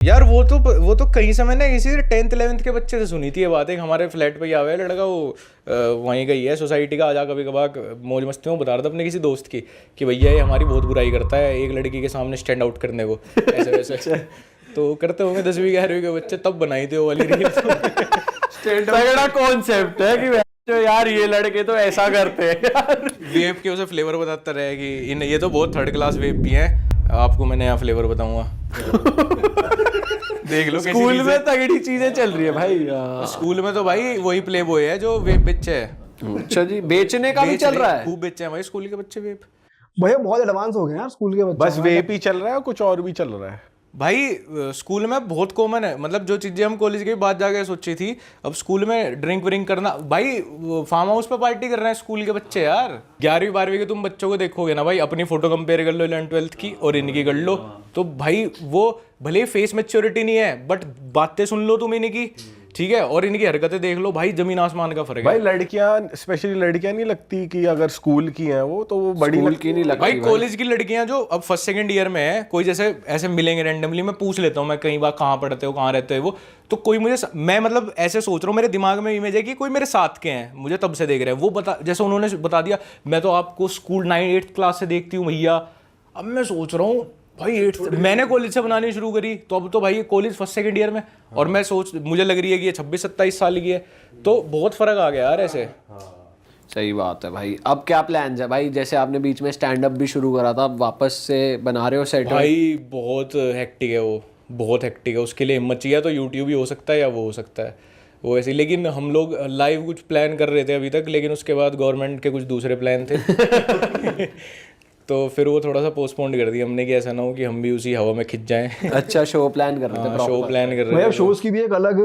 यार वो तो कहीं से मैंने किसी 10th 11th के बच्चे से सुनी थी ये बात। एक हमारे फ्लैट पे ही आवे लड़का, वो वहीं का ही है, सोसाइटी का, आजा कभी कभार मौज मस्ती में बता रहा था अपने किसी दोस्त की कि भैया ये हमारी बहुत बुराई करता है एक लड़की के सामने स्टैंड आउट करने को, ऐसे वैसे। तो करते होंगे 10वीं 11वीं के बच्चे, तब बनाई थी वो वाली रील। तगड़ा कॉन्सेप्ट है कि जो यार ये लड़के तो ऐसा करते हैं यार। वेब के उसे फ्लेवर बताता रहे कि इन ये तो बहुत थर्ड क्लास वेब भी हैं, आपको मैं नया फ्लेवर बताऊंगा। देख लो स्कूल में तगड़ी चीजें चल रही है भाई। स्कूल में तो भाई वही प्ले बॉय है जो वेब बेचे है। अच्छा जी, बेचने का भी चल रहा है, खूब बेचे हैं भाई स्कूल के बच्चे वेब। भैया बहुत एडवांस हो गए यार स्कूल के बच्चे। बस वेप ही चल रहा है, कुछ और भी चल रहा है भाई। स्कूल में बहुत कॉमन है, मतलब जो चीजें हम कॉलेज के बाद जाके सोची थी, अब स्कूल में ड्रिंक व्रिंक करना। भाई फार्म हाउस पे पार्टी कर रहे हैं स्कूल के बच्चे यार। 11वीं 12वीं के तुम बच्चों को देखोगे ना भाई, अपनी फोटो कंपेयर कर लो 11th 12th की और इनकी कर लो, तो भाई वो भले ही फेस मैच्योरिटी नहीं है बट बातें सुन लो तुम इनकी, ठीक है, और इनकी हरकतें देख लो भाई, जमीन आसमान का फर्क है भाई। लड़कियां स्पेशली लड़कियां नहीं लगती कि अगर स्कूल की हैं वो तो वो बड़ी स्कूल की नहीं लगती भाई। कॉलेज की लड़कियां जो अब फर्स्ट सेकंड ईयर में है, कोई जैसे ऐसे मिलेंगे रैंडमली, मैं पूछ लेता हूँ मैं कई बार कहाँ पढ़ते हो कहाँ रहते हो वो, तो कोई मुझे, मैं मतलब ऐसे सोच रहा हूँ, मेरे दिमाग में इमेज है कि कोई मेरे साथ के हैं, मुझे तब से देख रहे हैं वो, बता जैसे उन्होंने बता दिया मैं तो आपको स्कूल 9th क्लास से देखती हूँ भैया। अब मैं सोच रहा हूँ भाई 8th मैंने कॉलेज से बनानी शुरू करी, तो अब तो भाई कॉलेज फर्स्ट सेकंड ईयर में, और मैं मुझे लग रही है कि ये 26-27 साल की है, तो बहुत फर्क आ गया यार ऐसे। सही बात है भाई। अब क्या प्लान्स है भाई? जैसे आपने बीच में स्टैंड अप भी शुरू करा था, अब वापस से बना रहे हो सेट? भाई बहुत हेक्टिक है वो, बहुत हेक्टिक है, उसके लिए हिम्मत चाहिए। तो यूट्यूब ही हो सकता है या वो हो सकता है वो ऐसे। लेकिन हम लोग लाइव कुछ प्लान कर रहे थे अभी तक, लेकिन उसके बाद गवर्नमेंट के कुछ दूसरे प्लान थे। तो फिर वो थोड़ा सा पोस्टपोन कर दिया हमने कि ऐसा ना हो कि हम भी उसी हवा में खिंच जाएं। अच्छा, शो प्लान कर रहे थे? शो प्लान कर रहे भैया थे। शोज की भी एक अलग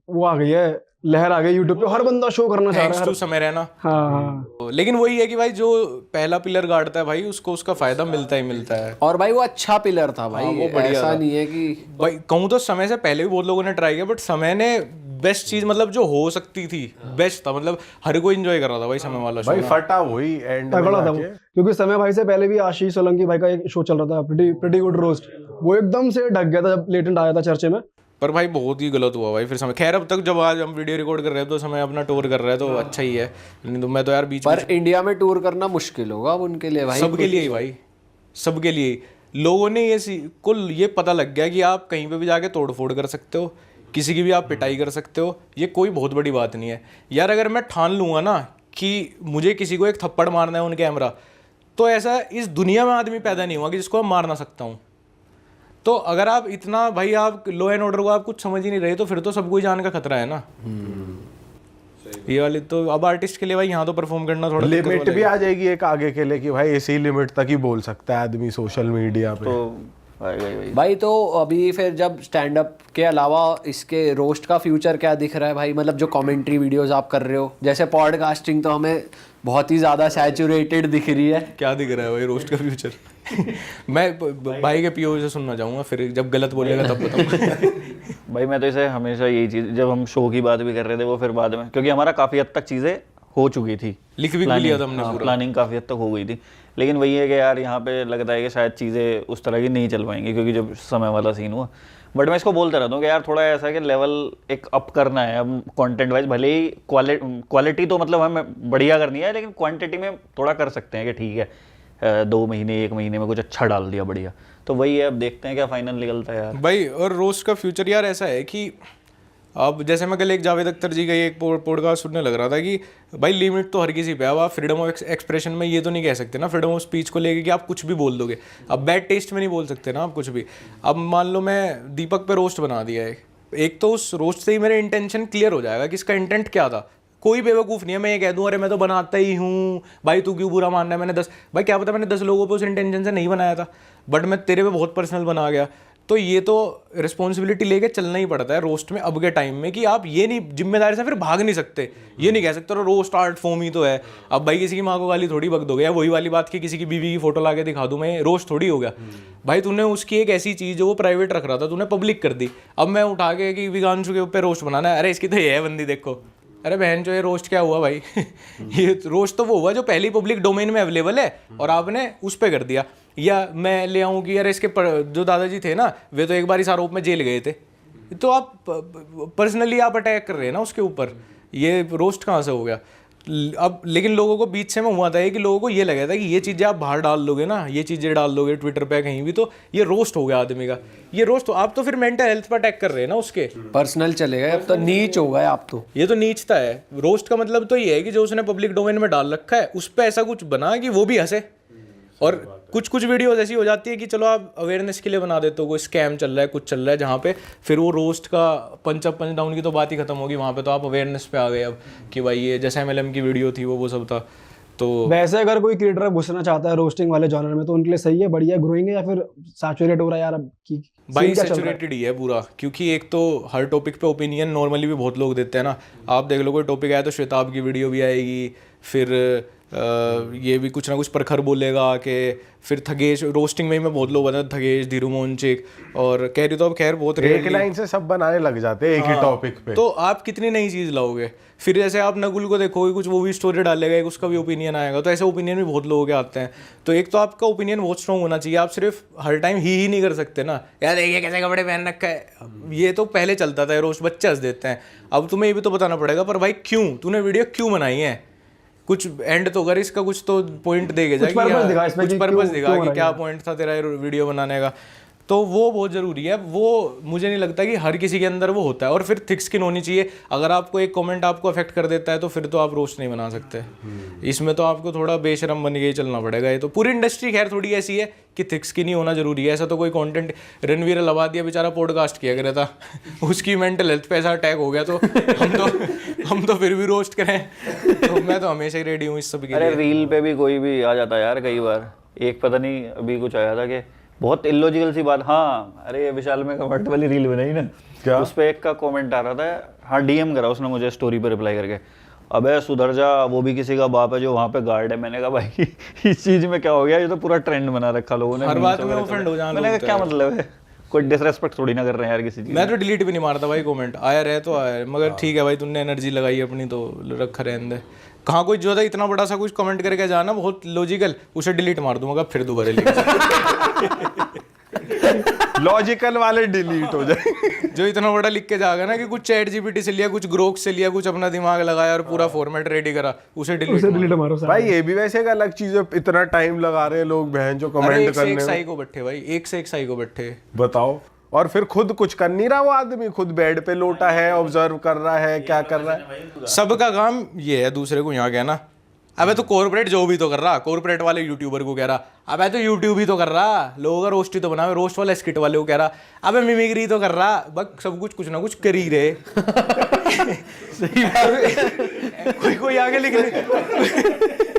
वो आ गई है, लहर आ गई यूट्यूब पे, हर बंदा शो करना चाह रहा थैंक्स है। टू समय रहना। हाँ। लेकिन वही है कि भाई जो पहला पिलर गाड़ता है भाई, उसको उसका फायदा मिलता ही मिलता है। और भाई वो अच्छा पिलर था भाई, वो बढ़िया ऐसा था। नहीं है कि भाई कहूँ तो समय से पहले भी बहुत लोगों ने ट्राई किया, बट समय ने बेस्ट चीज मतलब जो हो सकती थी बेस्ट था, मतलब हर कोई एंजॉय कर रहा था भाई समय वाला शो। भाई फटा वही एंड तगड़ा था वो, क्योंकि समय भाई से पहले भी आशीष सोलंकी भाई का एक शो चल रहा था, प्रीटी गुड रोस्ट, वो एकदम से ढक गया था जब लेटेंट आया था चर्चे में। पर भाई बहुत ही गलत हुआ भाई फिर समय। खैर अब तक जब आज हम वीडियो रिकॉर्ड कर रहे हैं तो समय अपना टूर कर रहा है तो अच्छा ही है, नहीं तो मैं तो यार बीच पर इंडिया में टूर करना मुश्किल होगा अब उनके लिए भाई। सबके लिए ही भाई, सबके लिए। लोगों ने को ये पता लग गया कि आप कहीं पे भी जाके तोड़ फोड़ कर सकते हो, किसी की भी आप पिटाई कर सकते हो, ये कोई बहुत बड़ी बात नहीं है यार। अगर मैं ठान लूँगा ना कि मुझे किसी को एक थप्पड़ मारना है ऑन कैमरा, तो ऐसा इस दुनिया में आदमी पैदा नहीं हुआ कि जिसको मैं मार ना सकता हूँ। तो अगर आप इतना भाई आप लॉ एंड ऑर्डर को आप कुछ समझ ही नहीं रहे, तो फिर तो सबको ही जान का खतरा है ना। ये वाली तो अब आर्टिस्ट के लिए भाई यहाँ तो परफॉर्म करना थोड़ा लिमिट भी आ जाएगी एक आगे के लिए कि भाई इसी लिमिट तक ही बोल सकता है आदमी सोशल मीडिया पे। भाई तो अभी फिर जब स्टैंड अप के अलावा इसके रोस्ट का फ्यूचर क्या दिख रहा है भाई? मतलब जो कमेंट्री वीडियोस आप कर रहे हो, जैसे पॉडकास्टिंग तो हमें बहुत ही ज़्यादा सैचुरेटेड दिख रही है। क्या दिख रहा है भाई रोस्ट का फ्यूचर? मैं भाई के पीओ से सुनना चाहूँगा, फिर जब गलत बोलेगा तब बताऊँगा। भाई मैं तो इसे हमेशा यही चीज़, जब हम शो की बात भी कर रहे थे वो फिर बाद में, क्योंकि हमारा काफ़ी हद तक चीज़ें हो चुकी थी, लिख भी लिया था हमने पूरा, प्लानिंग काफ़ी हद तक हो गई थी, लेकिन वही है कि यार यहाँ पे लगता है कि शायद चीज़ें उस तरह की नहीं चल पाएंगी क्योंकि जब समय वाला सीन हुआ। बट मैं इसको बोलता रहता हूँ कि यार थोड़ा ऐसा कि लेवल एक अप करना है अब कंटेंट वाइज, भले ही क्वालिटी तो मतलब हमें बढ़िया करनी है, लेकिन क्वांटिटी में थोड़ा कर सकते हैं कि ठीक है 2 महीने 1 महीने में कुछ अच्छा डाल दिया बढ़िया। तो वही है, अब देखते हैं क्या फाइनल निकलता है यार भाई। और रोस्ट का फ्यूचर यार ऐसा है कि अब जैसे मैं कल एक जावेद अख्तर जी का एक पॉडकास्ट सुनने लग रहा था कि भाई लिमिट तो हर किसी पे है। अब आप फ्रीडम ऑफ एक्सप्रेशन में ये तो नहीं कह सकते ना, फ्रीडम ऑफ स्पीच को लेके कि आप कुछ भी बोल दोगे। अब बैड टेस्ट में नहीं बोल सकते ना आप कुछ भी। अब मान लो मैं दीपक पे रोस्ट बना दिया है, एक तो उस रोस्ट से ही मेरे इंटेंशन क्लियर हो जाएगा कि इसका इंटेंट क्या था। कोई बेवकूफ़ नहीं है मैं ये कह दूँ अरे मैं तो बनाता ही हूँ भाई, तू क्यों बुरा मानना है, मैंने 10 भाई क्या पता मैंने 10 लोगों पे उस इंटेंशन से नहीं बनाया था, बट मैं तेरे पे बहुत पर्सनल बना गया। तो ये तो रिस्पॉन्सिबिलिटी लेके चलना ही पड़ता है रोस्ट में अब के टाइम में, कि आप ये नहीं जिम्मेदारी से फिर भाग नहीं सकते। ये नहीं कह सकते रोस्ट आर्ट फॉर्म ही तो है। अब भाई किसी की माँ को गाली थोड़ी बक दोगे, या वही वाली बात कि किसी की बीवी की फोटो ला के दिखा दूँ मैं, रोस्ट थोड़ी हो गया भाई। तूने उसकी एक ऐसी चीज़ जो वो प्राइवेट रख रहा था तूने पब्लिक कर दी। अब मैं उठा के कि विगांशु के ऊपर रोस्ट बनाना है, अरे इसकी तो ये है बंदी देखो, अरे बहन जो ये रोस्ट क्या हुआ भाई ये रोस्ट तो वो हुआ जो पहली पब्लिक डोमेन में अवेलेबल है और आपने उस पे कर दिया। या मैं ले आऊँ कि यार इसके जो दादाजी थे ना वे तो एक बार इस आरोप में जेल गए थे, तो आप पर्सनली आप अटैक कर रहे हैं ना उसके ऊपर, ये रोस्ट कहाँ से हो गया। अब लेकिन लोगों को बीच से में हुआ था कि लोगों को ये लगा था कि ये चीज़ें आप बाहर डाल दोगे ना, ये चीज़ें डाल दोगे ट्विटर पे कहीं भी तो ये रोस्ट हो गया आदमी का, ये रोस्ट हो, आप तो फिर मेंटल हेल्थ पर अटैक कर रहे हैं ना उसके, पर्सनल चले गए, अब तो नीच हो गए आप तो। ये तो नीचता है। रोस्ट का मतलब तो ये है कि जो उसने पब्लिक डोमेन में डाल रखा है उस पर ऐसा कुछ बना कि वो भी हंसे। और कुछ वीडियोस ऐसी हो जाती है कि चलो आप अवेयरनेस के लिए बना देते हो, कोई स्कैम चल रहा है कुछ चल रहा है जहाँ पे फिर वो रोस्ट का पंच अप पंच डाउन की तो बात ही खत्म होगी, वहाँ पे तो आप अवेयरनेस पे आ गए अब कि भाई ये जैसे MLM की वीडियो थी वो सब था। तो वैसे अगर कोई क्रिएटर घुसना चाहता है रोस्टिंग वाले जॉनर में तो उनके लिए सही है, बढ़िया ग्रोइंग है, या फिर सैचुरेट हो रहा है यार अब की भाई सैचुरेटेड ही है पूरा, क्योंकि एक तो हर टॉपिक पे ओपिनियन नॉर्मली भी बहुत लोग देते हैं ना। आप देख लो कोई टॉपिक आया तो श्वेताब की वीडियो भी आएगी, फिर ये भी कुछ ना कुछ प्रखर बोलेगा कि फिर थगेश रोस्टिंग में ही मैं बहुत लोग बताते थगेश धीरू मोहनचिक और कैरी तो अब खैर बहुत एक लाइन से सब बनाने लग जाते हैं एक ही टॉपिक पे, तो आप कितनी नई चीज़ लाओगे। फिर जैसे आप नकुल को देखोगे कुछ वो भी स्टोरी डालेगा, एक उसका भी ओपिनियन आएगा, तो ऐसे ओपिनियन भी बहुत लोगों के आते हैं। तो एक तो आपका ओपिनियन बहुत स्ट्रॉन्ग होना चाहिए, आप सिर्फ हर टाइम ही नहीं कर सकते ना, यार देखिए कैसे कपड़े पहन रखा है, ये तो पहले चलता था रोस्ट, बच्चे हंस देते हैं। अब तुम्हें ये भी तो बताना पड़ेगा पर भाई क्यों तूने वीडियो क्यों बनाई है, कुछ एंड तो कर, इसका कुछ तो पॉइंट देगा कुछ पर्पस दिखा कि क्या पॉइंट था तेरा वीडियो बनाने का, तो वो बहुत ज़रूरी है। वो मुझे नहीं लगता कि हर किसी के अंदर वो होता है। और फिर थिक स्किन होनी चाहिए, अगर आपको एक कमेंट आपको अफेक्ट कर देता है तो फिर तो आप रोस्ट नहीं बना सकते, इसमें तो आपको थोड़ा बेशरम बन के ही चलना पड़ेगा। ये तो पूरी इंडस्ट्री खैर थोड़ी ऐसी है कि थिक स्किन ही होना जरूरी है, ऐसा तो कोई कंटेंट रणवीर लवादिया बेचारा पॉडकास्ट किया करे था उसकी मेंटल हेल्थ पे ऐसा अटैक हो गया तो हम तो फिर भी रोस्ट करें, तो मैं तो हमेशा ही रेडी हूँ इस सब के लिए। अरे रील पे भी कोई भी आ जाता है यार कई बार, एक पता नहीं अभी कुछ आया था कि बहुत इलॉजिकल सी बात, हाँ अरे विशाल में कमेंट वाली रील बनाई ना, क्या उस पे एक का कमेंट आ रहा था, हाँ DM करा उसने मुझे स्टोरी पे रिप्लाई करके, अबे सुधर जा वो भी किसी का बाप है जो वहाँ पे गार्ड है। मैंने कहा भाई इस चीज में क्या हो गया, ये तो पूरा ट्रेंड बना रखा लोगों ने, हर बात में ऑफेंड हो जाना। मैंने कहा क्या मतलब है, कोई डिसरेस्पेक्ट थोड़ी ना कर रहे हैं यार किसी चीज। मैं तो डिलीट भी नहीं मारता भाई, कमेंट आया रहे तो आया, मगर ठीक है भाई तुमने एनर्जी लगाई अपनी तो रखा रहने दे। कहाँ कोई जो था इतना बड़ा सा कुछ कमेंट करके जाना बहुत लॉजिकल, उसे डिलीट मार दूंगा फिर दोबारा लिख लॉजिकल वाले डिलीट हो जाए जो इतना बड़ा लिख के जाएगा ना कि कुछ चैट GPT से लिया, कुछ ग्रोक से लिया, कुछ अपना दिमाग लगाया और पूरा फॉर्मेट रेडी करा, उसे डिलीट मारो भाई। ये भी वैसे एक अलग चीज है, इतना टाइम लगा रहे हैं लोग बहन जो कमेंट करने में। साइको बैठे भाई, एक से एक साइको बैठे, बताओ। और फिर खुद कुछ कर नहीं रहा वो आदमी, खुद बेड पे लोटा है, ऑब्जर्व कर रहा है क्या कर रहा है। सबका काम ये है दूसरे को यहाँ कहना, अबे तो कॉर्पोरेट जो भी तो कर रहा, कॉर्पोरेट वाले यूट्यूबर को कह रहा अबे तो यूट्यूब ही तो कर रहा, लोगों का रोस्ट ही तो बनावे, रोस्ट वाला स्किट वाले को कह रहा अबे मिमिक्री तो कर रहा, बस सब कुछ ना कुछ कर ही रहे कोई आगे लिख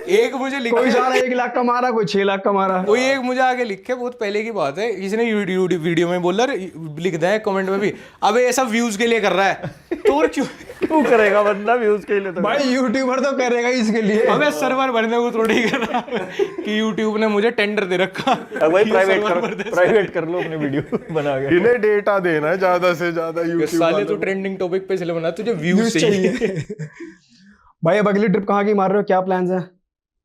एक मुझे लिख कोई 1 लाख का मारा, कोई 6 लाख का मारा, कोई एक मुझे आगे लिखे, बहुत पहले की बात है, किसी ने वीडियो में बोला लिख दे कमेंट में भी अबे ऐसा व्यूज के लिए कर रहा है, तो और क्यों करेगा बंदा व्यूज के लिए, तो भाई यूट्यूबर तो करेगा इसके लिए। अबे सर्वर भरने को थोड़ी कर रहा कि यूट्यूब ने मुझे टेंडर दे रखा, भाई प्राइवेट कर लो अपने वीडियो बना के, इन्हें डेटा देना है ज्यादा से ज्यादा यूट्यूब साले तो ट्रेंडिंग टॉपिक पे इसलिए बना तुझे व्यूज चाहिए भाई अब अगली ट्रिप कहाँ की मार रहे हो, क्या प्लान्स हैं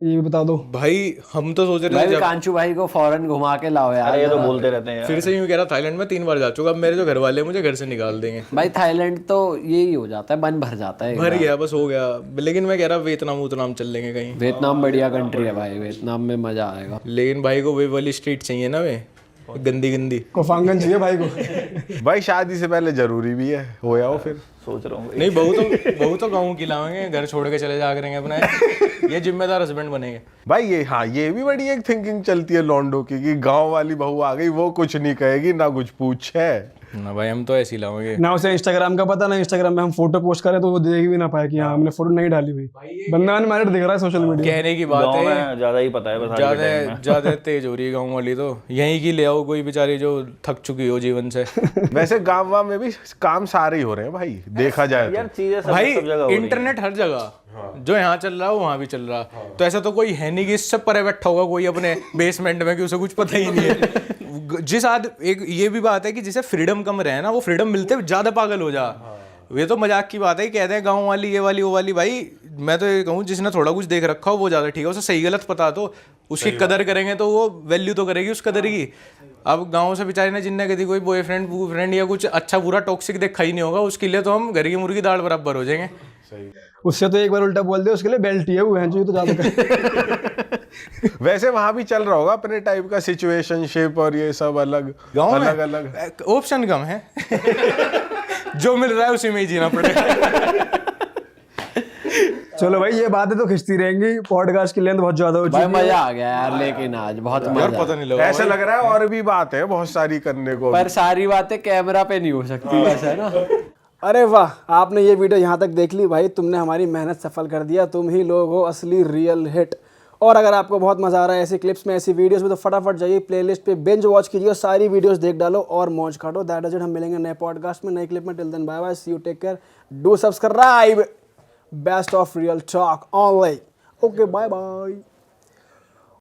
ये भी बता दो भाई। हम तो सोच रहे थे कांचू भाई को फॉरेन घुमा के लाओ यार, ये तो बोलते रहते हैं यार। फिर से यूं कह रहा थाईलैंड में 3 बार जा चुका, अब मेरे जो घर वाले मुझे घर से निकाल देंगे भाई। थाईलैंड तो यही हो जाता है, मन भर जाता है, भर गया बस हो गया, लेकिन मैं कह रहा वियतनाम चल लेंगे कहीं। वियतनाम बढ़िया कंट्री है भाई, वियतनाम में मजा आएगा, लेकिन भाई को वे वाली स्ट्रीट चाहिए ना, वे गंदी कोफांगन चाहिए भाई को भाई शादी से पहले जरूरी भी है, हो जाओ फिर सोच रहा हूँ नहीं बहू तो गाँव की लाएंगे, घर छोड़ के चले जा करेंगे अपना ये जिम्मेदार हस्बैंड बनेंगे भाई। ये हाँ ये भी बड़ी एक थिंकिंग चलती है लॉन्डो की कि गांव वाली बहू आ गई वो कुछ नहीं कहेगी ना कुछ पूछे ना भाई, हम तो ऐसे ही लाओगे ना, उसे इंस्टाग्राम का पता ना, इंस्टाग्राम में हम फोटो पोस्ट करें तो वो देख भी ना पाए कि हाँ हमने फोटो नहीं डाली भाई, बंदा अनमैरिड दिख रहा है सोशल मीडिया। कहने की बात है ज्यादा ही पता है बस, ज्यादा तेज हो रही है गाँव वाली, तो यहीं की ले आओ कोई बेचारी जो थक चुकी हो जीवन से वैसे गाँव वाँव में भी काम सारे ही हो रहे हैं भाई, देखा जाए यार चीजें सब भाई सब जगह हो रही हैं। इंटरनेट हर जगह, जो यहाँ चल रहा है वहाँ भी चल रहा, तो ऐसा तो कोई है नहीं कि इससे परे बैठा होगा कोई अपने बेसमेंट में कि उसे कुछ पता ही नहीं है। जिस एक ये भी बात है कि जिसे फ्रीडम कम रहे ना वो फ्रीडम मिलते ज्यादा पागल हो जा, ये तो मजाक की बात है कि कहते हैं गांव वाली ये वाली वो वाली। भाई मैं तो ये कहूँ जिसने थोड़ा कुछ देख रखा हो वो ज़्यादा ठीक है, उसे सही गलत पता तो उसकी कदर करेंगे तो वो वैल्यू तो करेगी उस कदर की। अब गांव से बेचारे ने जिनने कभी कोई बॉयफ्रेंड या कुछ अच्छा बुरा टॉक्सिक देखा ही नहीं होगा, उसके लिए तो हम घर की मुर्गी दाल बराबर हो जाएंगे। उससे तो एक बार उल्टा बोल दे उसके लिए बेल्ट ही है वो, है जो, ये तो ज्यादा वैसे वहां भी चल रहा होगा अपने टाइप का सिचुएशनशिप और ये सब अलग गाँव में अलग अलग ऑप्शन कम है जो मिल रहा है उसी में ही जीना पड़ेगा। चलो भाई ये बातें तो खिंचती रहेंगी, पॉडकास्ट की लेंथ बहुत ज्यादा हो भाई चुकी है। मजा आ गया यार, लेकिन आज बहुत यार मजा। पता नहीं लगा ऐसा लग रहा है और भी बात है बहुत सारी करने को। पर सारी बातें कैमरा पे नहीं हो सकती वैसे, है ना। अरे वाह, आपने ये वीडियो यहाँ तक देख ली भाई, तुमने हमारी मेहनत सफल कर दिया, तुम ही लोग हो असली रियल हिट। और अगर आपको बहुत मजा आ रहा है ऐसी क्लिप्स में, ऐसी वीडियोस में, तो फटाफट जाइए प्लेलिस्ट पे बिंज वॉच कीजिए और सारी वीडियोस देख डालो और मौज काटो। दैट इज इट, हम मिलेंगे नए पॉडकास्ट में नई क्लिप में। Till then bye bye, see you, take care, do subscribe, best of real talk online. Okay bye bye.